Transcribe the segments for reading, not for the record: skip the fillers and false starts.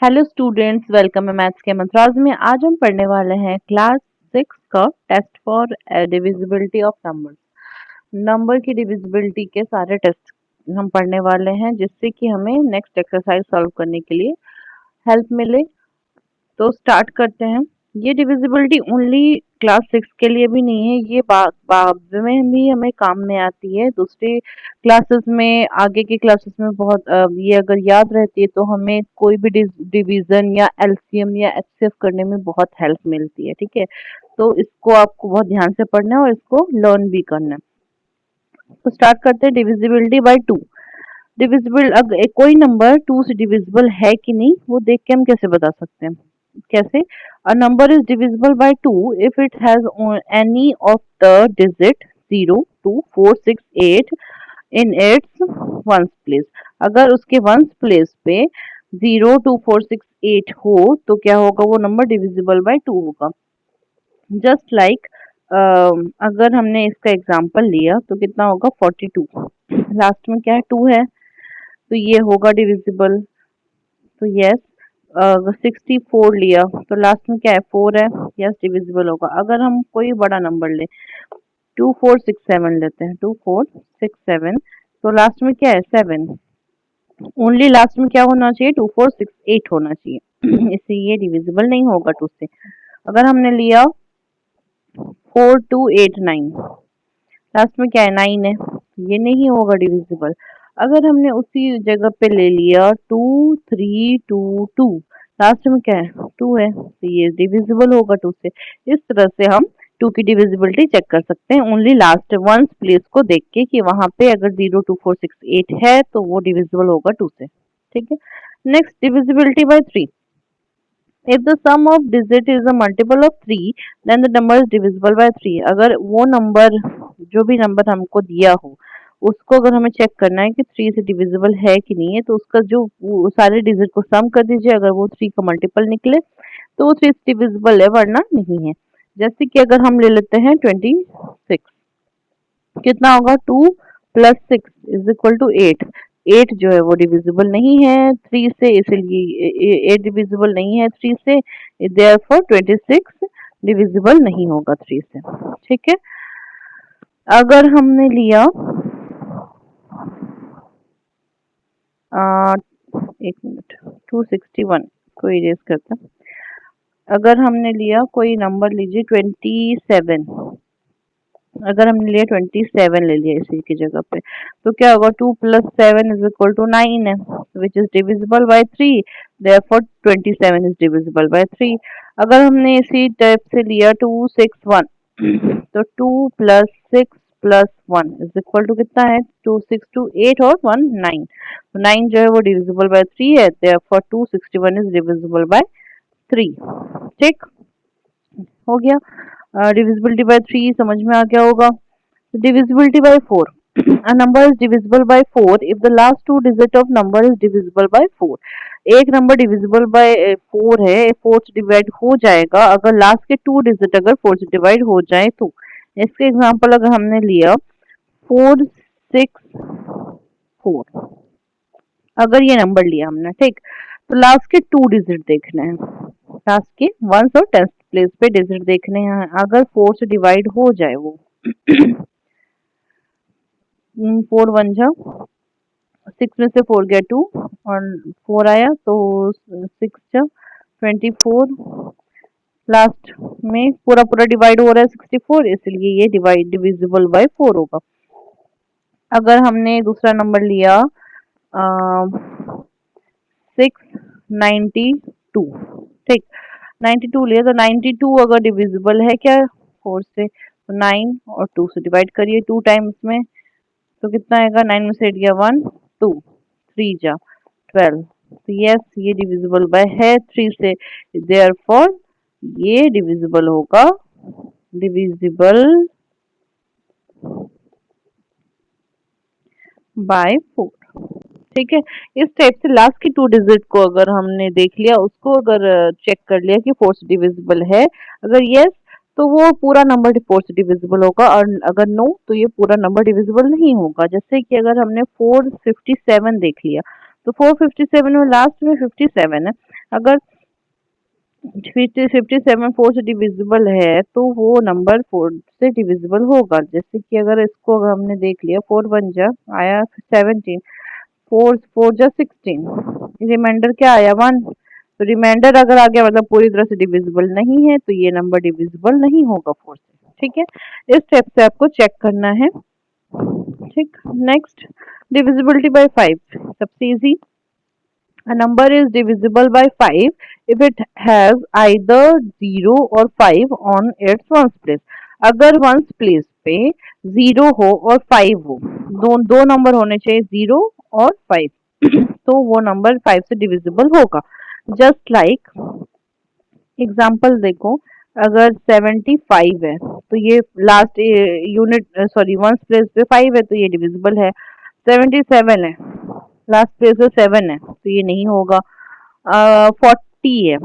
Hello students, welcome है maths के मंत्राज में। आज हम पढ़ने वाले हैं क्लास 6 का test for divisibility of numbers. Number की डिविजिबिलिटी के सारे टेस्ट हम पढ़ने वाले हैं, जिससे कि हमें नेक्स्ट एक्सरसाइज सॉल्व करने के लिए हेल्प मिले। तो स्टार्ट करते हैं। ये डिविजिबिलिटी ओनली क्लास 6 के लिए भी नहीं है, ये बाद में भी हमें काम में आती है। दूसरी क्लासेस में, आगे की क्लासेस में बहुत ये अगर याद रहती है तो हमें कोई भी डिवीजन या एलसीएम या एचसीएफ करने में बहुत हेल्प मिलती है। ठीक है, तो इसको आपको बहुत ध्यान से पढ़ना है और इसको लर्न भी करना है। तो स्टार्ट करते हैं। Divisibility by two. डिविजिबल, अगर कोई नंबर टू से डिविजिबल है कि नहीं, वो देख के हम कैसे बता सकते हैं? कैसे? A number is divisible by two if it has any of the digit 0 2 4 6 8 in its ones place. अगर उसके वंस प्लेस पे 0 2 4 6 8 हो तो क्या होगा? वो नंबर डिविजिबल बाय टू होगा। जस्ट लाइक अगर हमने इसका एग्जांपल लिया तो कितना होगा? 42। लास्ट में क्या है? 2 है, तो ये होगा डिविजिबल। तो यस। अगर 64 लिया तो लास्ट में क्या है? 4 है, यस डिविजिबल होगा। अगर हम कोई बड़ा नंबर ले, 2467 लेते हैं, 2467, तो लास्ट में क्या है? 7। ओनली लास्ट में क्या होना चाहिए? 2468 होना चाहिए। इससे ये डिविजिबल नहीं होगा 2 से। अगर हमने लिया 4289, लास्ट में क्या है? 9 है, ये नहीं होगा डिविजिबल। अगर हमने उसी जगह पे ले लिया 2322, लास्ट में क्या है? 2 है, तो ये डिविजिबल होगा 2 से। इस तरह से हम 2 की डिविजिबिलिटी चेक कर सकते हैं ओनली लास्ट वंस प्लेस को देख के, कि वहां पे अगर 02468 है तो वो डिविजिबल होगा 2 से। ठीक है। Next, divisibility bye 3। If the sum of digit is a multiple of 3, then the number is divisible by 3। अगर वो नंबर, जो भी नंबर हमको दिया हो, उसको अगर हमें चेक करना है कि 3 से डिविजिबल है कि नहीं है, तो उसका जो वो सारे डिजिट को सम कर दीजिए। अगर वो 3 का मल्टीपल निकले तो वो 3 से डिविजिबल है, वरना नहीं है। जैसे कि अगर हम ले लेते हैं 26, कितना होगा? 2 प्लस 6 इज इक्वल टू 8। 8 जो है वो डिविजिबल नहीं है 3 से, इसलिए 8 डिविजिबल नहीं है 3 से, देयरफॉर 26 डिविजिबल नहीं होगा 3 से। ठीक है। अगर हमने लिया आ, एक मिनट, 261 को इरेज करते हैं। अगर हमने लिया कोई नंबर, लीजिए 27, अगर हमने लिया 27 ले लिया इसी की जगह पे, तो क्या होगा? 2 प्लस 7 इज इक्वल टू 9 है, which is divisible by 3, therefore 27 is divisible by 3। अगर हमने इसी टाइप से लिया 261, तो 2 plus 6 plus 1 is equal to कितना है? 2 6 2 8 और 1 9। तो 9 जो है वो डिविजिबल बाय 3 है, देयरफॉर 261 इज डिविजिबल बाय 3। ठीक हो गया। डिविजिबिलिटी बाय 3 समझ में आ गया होगा। Divisibility bye 4। A number is divisible by 4 if the last two digit of number is divisible by 4। एक नंबर डिविजिबल बाय 4 है, 4 से डिवाइड हो जाएगा अगर लास्ट के 2 डिजिट अगर 4 से डिवाइड हो जाए तो। इसके एग्जांपल अगर हमने लिया 464, अगर ये नंबर लिया हमने, ठीक, तो लास्ट के 2 डिजिट देखने हैं, लास्ट के वंस और टेंथ प्लेस पे डिजिट देखने हैं। अगर 4 से डिवाइड हो जाए वो 4 वन जा 6 में से 4 गया 2 और 4 आया, तो 6 जा 24, लास्ट में पूरा पूरा डिवाइड हो रहा है 64, इसलिए ये डिवाइड डिविजिबल बाय 4 होगा। अगर हमने दूसरा नंबर लिया 692, ठीक, 92 लिया, तो 92 अगर डिविजिबल है क्या 4 से, तो 9 और 2 से डिवाइड करिए 2 टाइम्स में, तो कितना आएगा? 9 में से 8 गया 1 2 3 जा 12। तो यस, ये डिविजिबल बाय है 3 से, देयरफॉर ये डिविजिबल होगा, डिविजिबल बाय 4। ठीक है। इस टाइप से लास्ट की 2 डिजिट को अगर हमने देख लिया, उसको अगर चेक कर लिया कि 4 से डिविजिबल है, अगर यस तो वो पूरा नंबर 4 से डिविजिबल होगा, और अगर नो तो ये पूरा नंबर डिविजिबल नहीं होगा। जैसे कि अगर हमने 457 देख लिया, तो 457 में लास्ट में 57 है, अगर 57 4 से डिविजिबल है तो वो नंबर 4 से डिविजिबल होगा। जैसे कि अगर इसको अगर हमने देख लिया 4 1 जा आया 17, 4 4 जा 16, रिमाइंडर क्या आया 1। तो रिमाइंडर अगर आ गया मतलब पूरी तरह से डिविजिबल नहीं है, तो ये नंबर डिविजिबल नहीं होगा 4 से। ठीक है, इस स्टेप से आपको चेक करना है। ठीक, नेक्स्ट डिविजिबिलिटी बाय 5, सबसे easy. A number is divisible by 5 if it has either 0 or 5 on its ones place. अगर वंस प्लेस पे 0 हो और 5 हो, दो नंबर होने चाहिए 0 और 5 तो वो नंबर 5 से डिविजिबल होगा। जस्ट लाइक एग्जाम्पल देखो, अगर 75 है तो ये last unit sorry ones place पे 5 है तो ये डिविजिबल है। 77 है, लास्ट प्लेस पे 7 है तो ये नहीं होगा। 40 है,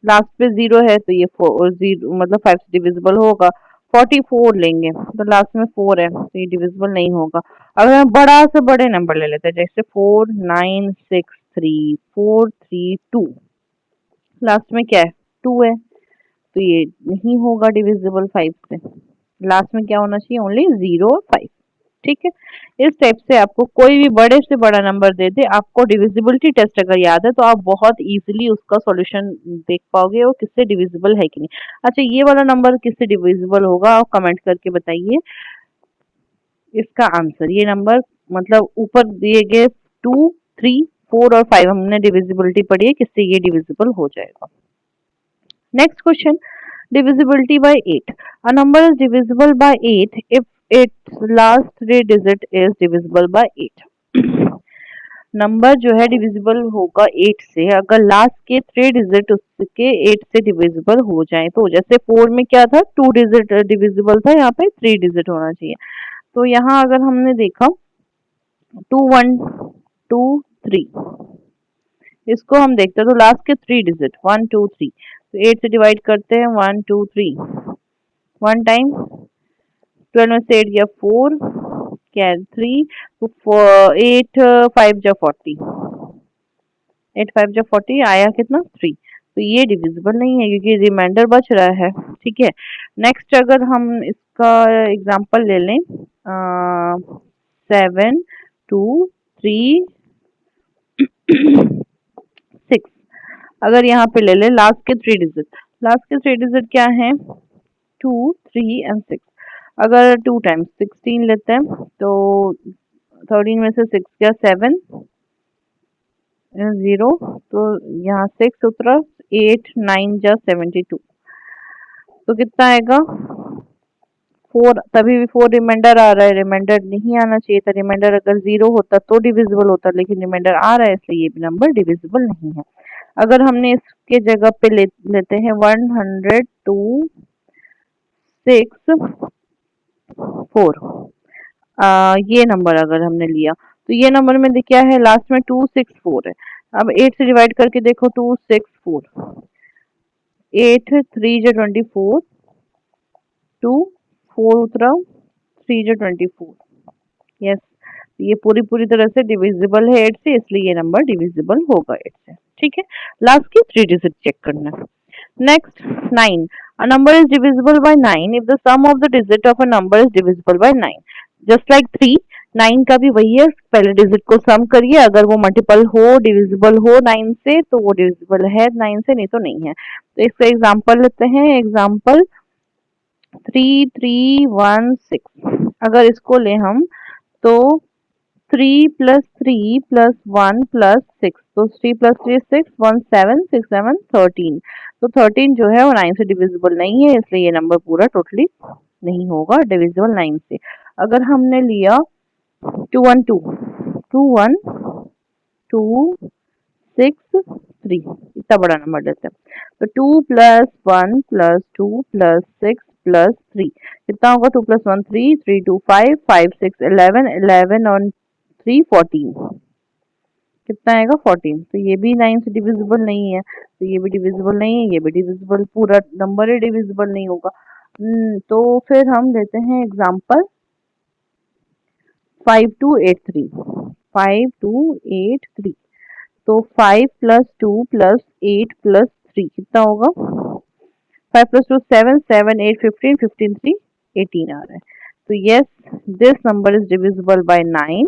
लास्ट पे 0 है तो ये 0 मतलब 5 से डिविजिबल होगा। 44 लेंगे तो लास्ट में 4 है तो ये डिविजिबल नहीं होगा। अगर हम बड़ा से बड़े नंबर ले लेते हैं जैसे 4963 432, लास्ट में क्या है 2 है तो ये नहीं होगा डिविजिबल 5 से। लास्ट में क्या होना चाहिए ओनली 0 और 5। ठीक है, इस टाइप से आपको कोई भी बड़े से बड़ा नंबर दे दे, आपको डिविजिबिलिटी टेस्ट अगर याद है तो आप बहुत इजीली उसका सॉल्यूशन देख पाओगे वो किससे डिविजिबल है कि नहीं। अच्छा, ये वाला नंबर किससे डिविजिबल होगा आप कमेंट करके बताइए इसका आंसर। ये नंबर मतलब ऊपर दिए गए 2 3 4 और 5 हमने डिविजिबिलिटी पढ़ी है किससे ये डिविजिबल हो जाएगा। Next question, divisibility by 8. A number is divisible by 8 if its last three digit is divisible by 8. Number जो है डिविजिबल होगा 8 से अगर लास्ट के 3 डिजिट उसके 8 से डिविजिबल हो जाए। तो जैसे 4 में क्या था 2 डिजिट डिविजिबल था, यहाँ पे 3 डिजिट होना चाहिए। तो यहाँ अगर हमने देखा 2 1 2 3, इसको हम देखते हैं तो लास्ट के 3 डिजिट 1 2 3, तो 8 से डिवाइड करते हैं 1 2 3 वन टाइम, 12 में से 8 गया 4 क्या 3, तो 8 5 जा 40, 8 5 जा 40 आया कितना 3। तो ये डिविजिबल नहीं है क्योंकि रिमाइंडर बच रहा है। ठीक है, नेक्स्ट अगर हम इसका एग्जांपल ले लें 7 2 3 6, अगर यहाँ पे ले ले लास्ट के 3 डिजिट, लास्ट के 3 डिजिट क्या है 2 3 एंड 6। अगर 2 टाइम्स 16 लेते हैं तो 13 में से 6 गया 7 0, तो यहाँ 6 उतरा 8 9 जा 72, तो कितना आएगा 4। तभी भी 4 रिमाइंडर आ रहा है, रिमाइंडर नहीं आना चाहिए था। रिमाइंडर अगर 0 होता तो डिविजिबल होता, लेकिन रिमाइंडर आ रहा है इसलिए ये भी नंबर डिविजिबल नहीं है। अगर हमने इसके जगह पे लेते हैं 102 6 4, ये नंबर अगर हमने लिया तो ये नंबर में क्या है लास्ट में 264 है। अब 8 से डिवाइड करके देखो 264, 8 3 जा 24, 2 4 उतरा 3 जा 24। यस, ये पूरी तरह से डिविजिबल है 8 से, इसलिए ये नंबर डिविजिबल होगा 8 से। ठीक है, लास्ट की 3 डिजिट चेक करना है। Next 9, a number is divisible by 9 if the sum of the digit of a number is divisible by 9. Just like 3, 9 का भी वही है, पहले डिजिट को सम करिए, अगर वो मल्टीपल हो डिविजिबल हो 9 से तो वो डिविजिबल है 9 से, नहीं तो नहीं है। तो इसका एग्जांपल लेते हैं, एग्जांपल 3 3 1 6। अगर इसको ले हम तो 3 प्लस 3 प्लस 1 प्लस 6, तो 3 प्लस 3 6 1 7 6 7 13, तो 13 जो है वो 9 से डिविजिबल नहीं है, इसलिए ये नंबर पूरा टोटली नहीं होगा डिविजिबल 9 से। अगर हमने लिया 2 1 2 2 1 2 6 3, इतना बड़ा नंबर देते हैं तो 2 प्लस 1 प्लस 2 प्लस 6 प्लस 3 कितना होगा 2 प्लस 1 3 3 2 5 5 6 11 11 और 3 14, कितना आएगा 14। तो ये भी 9 से डिविजिबल नहीं है, तो ये भी डिविजिबल नहीं है, ये भी डिविजिबल, पूरा नंबर ही डिविजिबल नहीं होगा। तो फिर हम लेते हैं एग्जांपल 5283 5283। तो 5 प्लस 2 प्लस 8 प्लस 3 कितना होगा? 5 plus 2 7, 7 8 15, 15 3 18 आ रहा है। तो yes, this number is divisible by 9.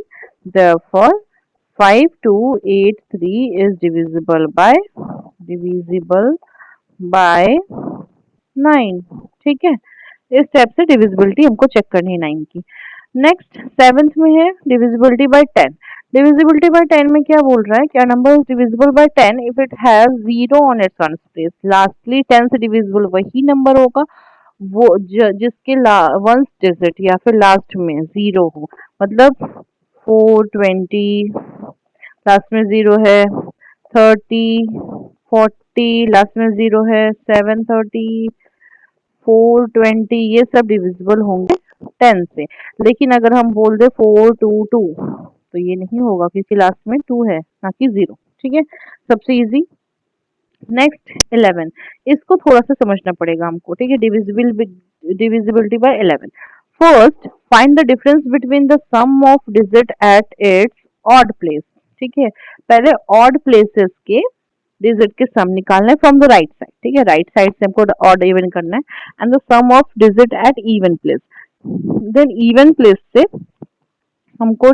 Therefore 5283 is divisible by 9। ठीक है, इस टाइप से डिविजिबिलिटी हमको चेक करनी है 9 की। नेक्स्ट सेवेंथ में है डिविजिबिलिटी बाय 10। डिविजिबिलिटी बाय 10 में क्या बोल रहा है? क्या number is divisible by 10 if it has 0 on it's ones place. Lastly 10 से डिविजिबल वही नंबर होगा वो जिसके वंस डिजिट या फिर लास्ट में 0 हो। मतलब 420 लास्ट में 0 है, 30 40 लास्ट में 0 है, 730 420 ये सब डिविजिबल होंगे 10 से। लेकिन अगर हम बोल दे 422 तो ये नहीं होगा क्योंकि लास्ट में 2 है ना कि 0। ठीक है, सबसे इजी। नेक्स्ट 11, इसको थोड़ा सा समझना पड़ेगा हमको। ठीक है, divisibility by 11। First find the difference between the sum of digit at its odd place. ठीक है, पहले ऑड प्लेसेस के डिजिट के सम निकालना है फ्रॉम द राइट साइड। ठीक है, राइट साइड से हमको ऑड इवन करना है and the sum of digit at even place. Then even place से हमको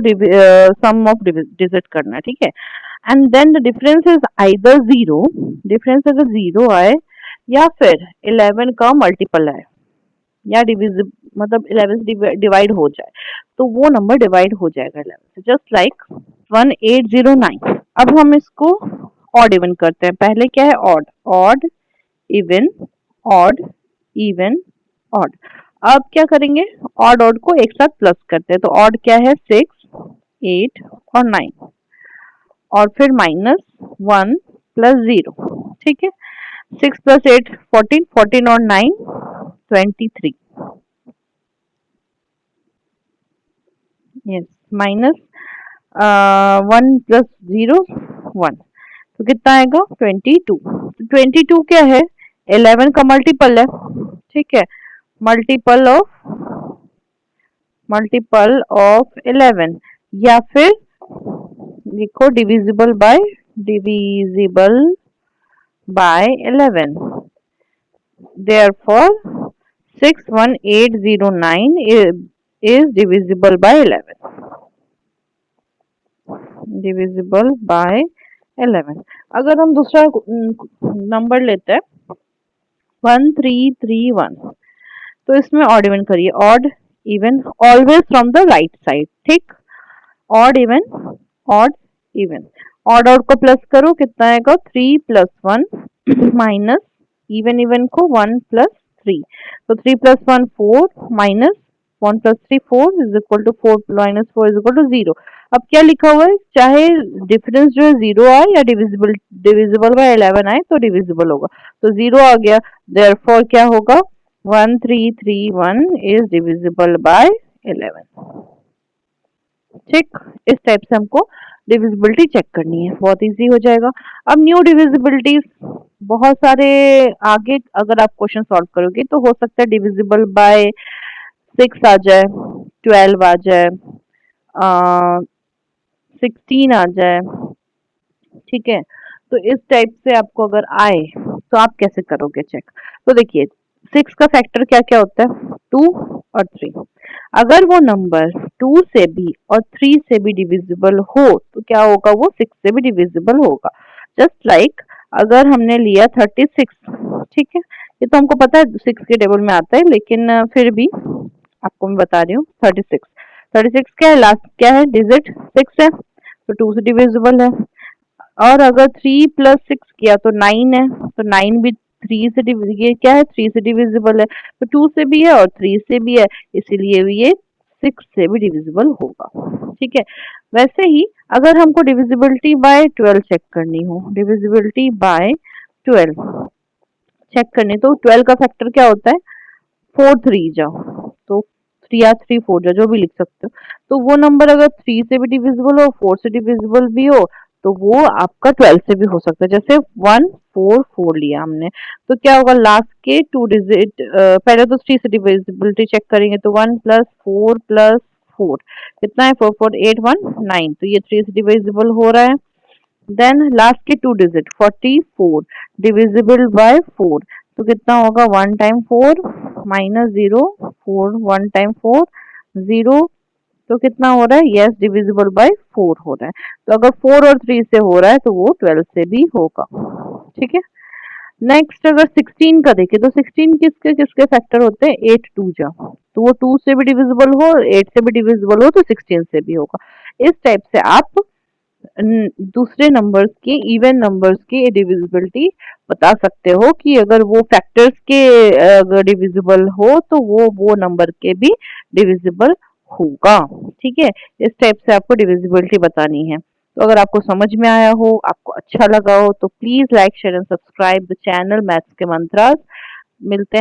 सम ऑफ डिजिट करना है। ठीक है, and then the difference is either 0, difference अगर 0 आए या फिर 11 का मल्टीपल आए या डिविजिबल मतलब 11 से डिवाइड हो जाए तो वो नंबर डिवाइड हो जाएगा 11 से। Just like 1809। अब हम इसको ऑड इवन करते हैं। पहले क्या है? Odd, odd even, odd even, odd. अब क्या करेंगे? ऑड ऑड को एक साथ प्लस करते हैं। तो ऑड क्या है? 6 8 और 9 और फिर माइनस 1 प्लस 0। ठीक है, 6 प्लस 8 14, 14 और 9 23। यस, माइनस 1 प्लस 0 1 तो कितना आएगा? 22। 22 क्या है? 11 का मल्टीपल है। ठीक है, मल्टीपल ऑफ 11 या फिर लिखो divisible by 11। Therefore 61809 is divisible by 11। Divisible by 11। अगर हम दूसरा नंबर लेते हैं 1331 तो इसमें ऑड इवन करिए। Odd even always from the right side. ठीक, odd even, odd even, odd odd को प्लस करो कितना आएगा? 3 प्लस 1 माइनस इवन इवन को 1 प्लस 3। तो 3 plus 1 4 minus 1 plus 3 4 is equal to 4 minus 4 is equal to 0। अब क्या लिखा हुआ है? चाहे डिफरेंस जो है 0 आए या डिविजिबल बाय 11 आए तो डिविजिबल होगा। तो 0 आ गया, देयरफॉर क्या होगा? 1331 इज डिविजिबल बाय 11। ठीक, इस टाइप से हमको डिविजिबिलिटी चेक करनी है, बहुत इजी हो जाएगा। अब न्यू डिविजिबिलिटीज बहुत सारे आगे अगर आप क्वेश्चन सॉल्व करोगे तो हो सकता है डिविजिबल बाय 6 आ जाए, 12 आ जाए, 16 आ जाए। ठीक है, तो इस टाइप से आपको अगर आए तो आप कैसे करोगे चेक? तो देखिए 6 का फैक्टर क्या क्या होता है? 2 और 3। अगर वो नंबर 2 से भी और 3 से भी डिविजिबल हो तो क्या होगा? वो 6 से भी डिविजिबल होगा। जस्ट लाइक अगर हमने लिया 36। ठीक है, ये तो हमको पता है 6 के टेबल में आता है, लेकिन फिर भी आपको मैं बता रही हूँ 36। 36 क्या है? लास्ट क्या है? डिजिट 6 है तो 2 से डिविजिबल है। और अगर 3 प्लस 6 किया तो 9 है, तो 9 भी 3 से ये क्या है? 3 से डिविजिबल है। तो 2 से भी है और 3 से भी है, इसीलिए ये 6 से भी डिविजिबल होगा। ठीक है, वैसे ही अगर हमको डिविजिबिलिटी बाय 12 चेक करनी हो, डिविजिबिलिटी बाय 12 चेक करनी, तो 12 का फैक्टर क्या होता है? 4 3 जाओ तो 3 या 3 4 जाओ, जो भी लिख सकते हो। तो वो नंबर अगर 3 से भी डिविजिबल हो, 4 से डिविजिबल भी हो, तो वो आपका 12 से भी हो सकता है। जैसे 1 4 4 लिया हमने, तो क्या होगा? लास्ट के 2 डिजिट पहले तो 3 से डिविजिबिलिटी चेक करेंगे तो 1 प्लस 4 प्लस 4 कितना है? 4 4 8 1 9, तो ये 3 से डिविजिबल हो रहा है। देन लास्ट के 2 डिजिट 44 डिविजिबल बाय 4, तो कितना होगा 1 टाइम 4 माइनस 0, 4 1 टाइम 4 0, तो कितना हो रहा है, यस डिविजिबल बाय 4 हो रहा है। तो अगर 4 और 3 से हो रहा है तो वो 12 से भी होगा। ठीक है। नेक्स्ट अगर 16 का देखें तो 16 किसके किसके फैक्टर होते हैं, 8 2 जा, तो वो 2 से भी डिविजिबल हो 8 से भी डिविजिबल हो तो 16 से भी होगा। इस टाइप से आप दूसरे नंबर्स की, इवन नंबर्स की डिविजिबिलिटी बता सकते हो कि अगर वो फैक्टर्स के अगर डिविजिबल हो तो वो नंबर के भी डिविजिबल होगा। ठीक है। इस टाइप से आपको डिविजिबिलिटी बतानी है। तो अगर आपको समझ में आया हो, आपको अच्छा लगा हो, तो please like share and subscribe the channel maths के मंत्रास। मिलते हैं